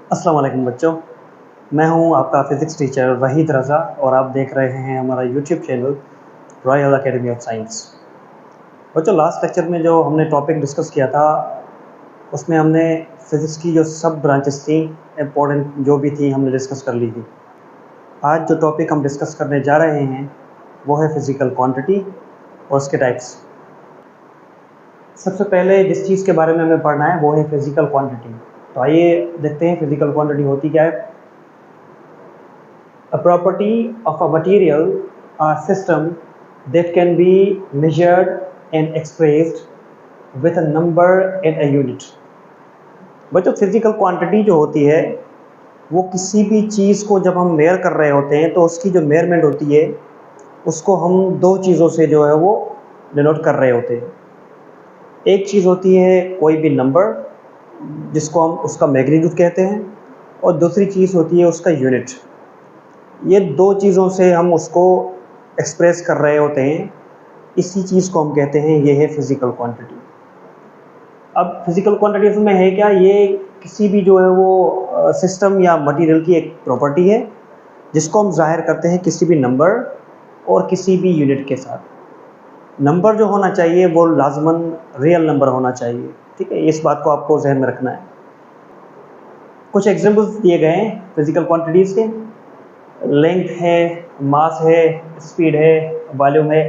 अस्सलाम वालेकुम बच्चों, मैं हूं आपका फ़िज़िक्स टीचर वहीद रज़ा और आप देख रहे हैं हमारा YouTube channel royal academy of science. बच्चों, लास्ट लेक्चर में जो हमने टॉपिक डिस्कस किया था उसमें हमने फ़िज़िक्स की जो सब ब्रांचेस थी, इम्पोर्टेंट जो भी थी, हमने डिस्कस कर ली थी। आज जो टॉपिक हम डिस्कस करने जा रहे हैं वो है फ़िज़िकल क्वांटिटी और उसके टाइप्स। सबसे पहले जिस चीज़ के बारे में हमें पढ़ना है वो है फ़िज़िकल क्वांटिटी। तो आइए देखते हैं फ़िज़िकल क्वांटिटी होती क्या है। A property of a material or system that can be measured and expressed with a number and a unit। बच्चों, फिजिकल क्वांटिटी जो होती है वो किसी भी चीज़ को जब हम मेयर कर रहे होते हैं तो उसकी जो मेयरमेंट होती है उसको हम दो चीज़ों से जो है वो डिनोट कर रहे होते हैं। एक चीज़ होती है कोई भी नंबर जिसको हम उसका मैग्नीट्यूड कहते हैं, और दूसरी चीज़ होती है उसका यूनिट। ये दो चीज़ों से हम उसको एक्सप्रेस कर रहे होते हैं, इसी चीज़ को हम कहते हैं ये है फिज़िकल क्वांटिटी। अब फिज़िकल क्वांटिटीज़ में है क्या, ये किसी भी जो है वो सिस्टम या मटेरियल की एक प्रॉपर्टी है जिसको हम जाहिर करते हैं किसी भी नंबर और किसी भी यूनिट के साथ। नंबर जो होना चाहिए वो लाजमन रियल नंबर होना चाहिए, ठीक है, इस बात को आपको जहन में रखना है। कुछ एग्जांपल्स दिए गए हैं फिज़िकल क्वांटिटीज़ के। लेंथ है, मास है, स्पीड है, वॉल्यूम है।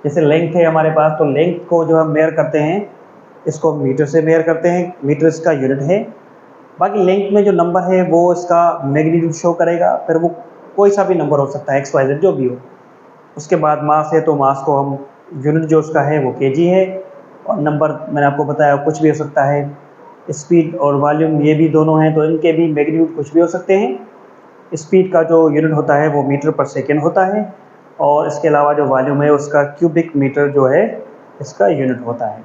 जैसे लेंथ है हमारे पास, तो लेंथ को जो हम मेयर करते हैं इसको मीटर से मेयर करते हैं, मीटर इसका यूनिट है। बाकी लेंथ में जो नंबर है वो इसका मैग्नीट्यूड शो करेगा, फिर वो कोई सा भी नंबर हो सकता है, XYZ जो भी हो। उसके बाद मास है, तो मास को हम यूनिट जो उसका है वो kg है, और नंबर मैंने आपको बताया कुछ भी हो सकता है। स्पीड और वॉल्यूम ये भी दोनों हैं, तो इनके भी मैग्नीट्यूड कुछ भी हो सकते हैं। स्पीड का जो यूनिट होता है वो मीटर पर सेकेंड होता है, और इसके अलावा जो वॉल्यूम है उसका क्यूबिक मीटर जो है इसका यूनिट होता है।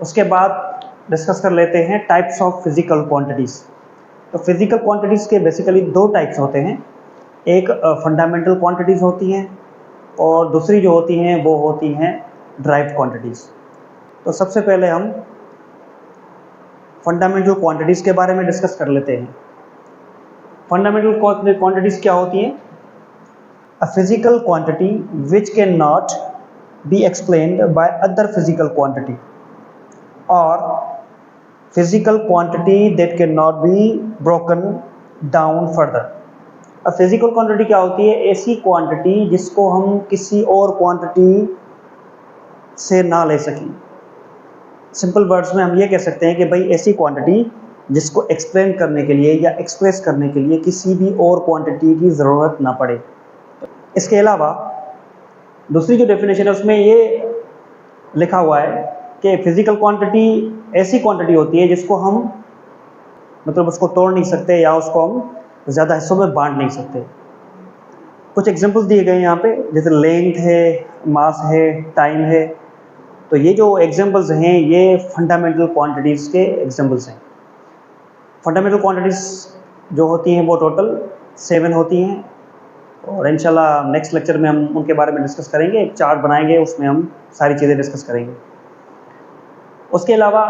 उसके बाद डिस्कस कर लेते हैं टाइप्स ऑफ फिज़िकल क्वांटिटीज़। तो फिज़िकल क्वांटिटीज़ के बेसिकली दो टाइप्स होते हैं। एक फंडामेंटल क्वांटिटीज़ होती हैं, और दूसरी जो होती हैं वो होती हैं ड्राइव्ड क्वांटिटीज़। तो सबसे पहले हम फंडामेंटल क्वांटिटीज़ के बारे में डिस्कस कर लेते हैं। फंडामेंटल क्वांटिटीज़ क्या होती हैं? A physical quantity which cannot be explained by other physical quantity, or physical quantity that cannot be broken down further। अब फिजिकल क्वांटिटी क्या होती है? ऐसी क्वांटिटी जिसको हम किसी और क्वांटिटी से ना ले सकें। सिंपल वर्ड्स में हम ये कह सकते हैं कि भाई ऐसी क्वांटिटी जिसको एक्सप्लेन करने के लिए या एक्सप्रेस करने के लिए किसी भी और क्वांटिटी की ज़रूरत ना पड़े। इसके अलावा दूसरी जो डेफिनेशन है उसमें ये लिखा हुआ है कि फिज़िकल क्वांटिटी ऐसी क्वांटिटी होती है जिसको हम मतलब उसको तोड़ नहीं सकते या उसको हम ज़्यादा हिस्सों में बांट नहीं सकते। कुछ एग्जांपल्स दिए गए हैं यहाँ पे, जैसे लेंथ है, मास है, टाइम है। तो ये जो एग्जांपल्स हैं ये फंडामेंटल क्वांटिटीज़ के एग्जांपल्स हैं। फंडामेंटल क्वांटिटीज़ जो होती हैं वो टोटल 7 होती हैं, और इंशाल्लाह नेक्स्ट लेक्चर में हम उनके बारे में डिस्कस करेंगे। एक चार्ट बनाएंगे, उसमें हम सारी चीज़ें डिस्कस करेंगे। उसके अलावा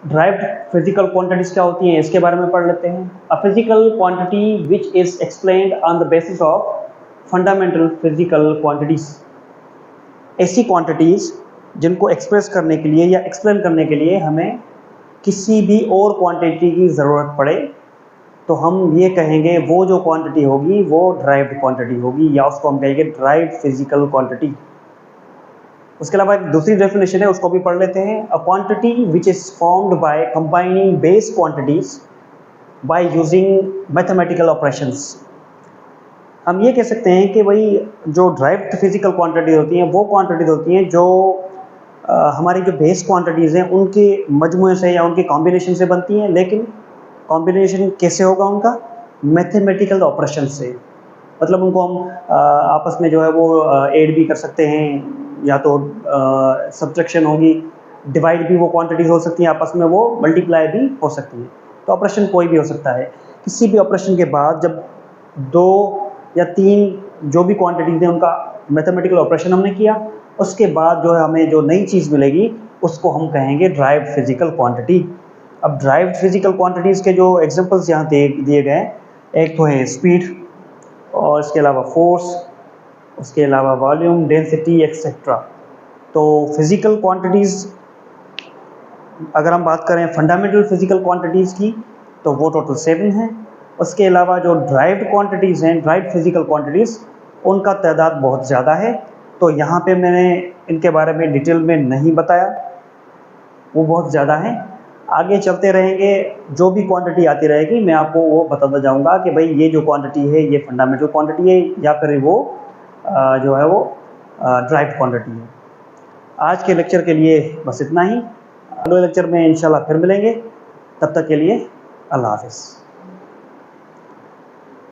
ड्राइव्ड फिजिकल क्वांटिटीज़ क्या होती हैं इसके बारे में पढ़ लेते हैं। A physical quantity which is explained on the basis of fundamental physical quantities. ऐसी क्वांटिटीज़ जिनको एक्सप्रेस करने के लिए या एक्सप्लेन करने के लिए हमें किसी भी और क्वांटिटी की ज़रूरत पड़े तो हम ये कहेंगे वो जो क्वांटिटी होगी वो ड्राइव्ड क्वांटिटी होगी, या उसको हम कहेंगे ड्राइव्ड फिजिकल क्वांटिटी। उसके अलावा एक दूसरी डेफिनेशन है, उसको भी पढ़ लेते हैं। A quantity which is formed by combining base quantities by using mathematical operations. हम ये कह सकते हैं कि भाई जो ड्राइव्ड फिजिकल क्वांटिटी होती हैं वो क्वांटिटीज होती हैं जो हमारी जो बेस क्वांटिटीज़ हैं उनके मजमूए से या उनके कॉम्बिनेशन से बनती हैं। लेकिन कॉम्बिनेशन कैसे होगा उनका? मैथमेटिकल ऑपरेशन से। मतलब उनको हम आपस में जो है वो ऐड भी कर सकते हैं, या तो सब्ट्रैक्शन होगी, डिवाइड भी वो क्वांटिटीज़ हो सकती हैं आपस में, वो मल्टीप्लाई भी हो सकती हैं। तो ऑपरेशन कोई भी हो सकता है। किसी भी ऑपरेशन के बाद जब 2 या 3 जो भी क्वांटिटीज़ हैं उनका मैथमेटिकल ऑपरेशन हमने किया, उसके बाद जो है हमें जो नई चीज़ मिलेगी उसको हम कहेंगे ड्राइव्ड फिजिकल क्वांटिटी। अब ड्राइव्ड फिजिकल क्वांटिटीज़ के जो एग्जांपल्स यहाँ दिए गए हैं, एक तो है स्पीड, और इसके अलावा फोर्स, उसके अलावा वॉल्यूम, डेंसिटी एक्सेट्रा। तो फिजिकल क्वांटिटीज़ अगर हम बात करें फंडामेंटल फिजिकल क्वांटिटीज़ की, तो वो टोटल 7 हैं। उसके अलावा जो ड्राइव्ड क्वांटिटीज़ हैं, ड्राइव्ड फिजिकल क्वांटिटीज़, उनका तादाद बहुत ज़्यादा है। तो यहाँ पे मैंने इनके बारे में डिटेल में नहीं बताया, वो बहुत ज़्यादा है। आगे चलते रहेंगे, जो भी क्वांटिटी आती रहेगी मैं आपको वो बताता जाऊँगा कि भाई ये जो क्वांटिटी है ये फंडामेंटल क्वांटिटी है या फिर वो जो है वो ड्राइव्ड क्वांटिटी है। आज के लेक्चर के लिए बस इतना ही। अगले लेक्चर में इंशाल्लाह फिर मिलेंगे, तब तक के लिए अल्लाह हाफ़िज़।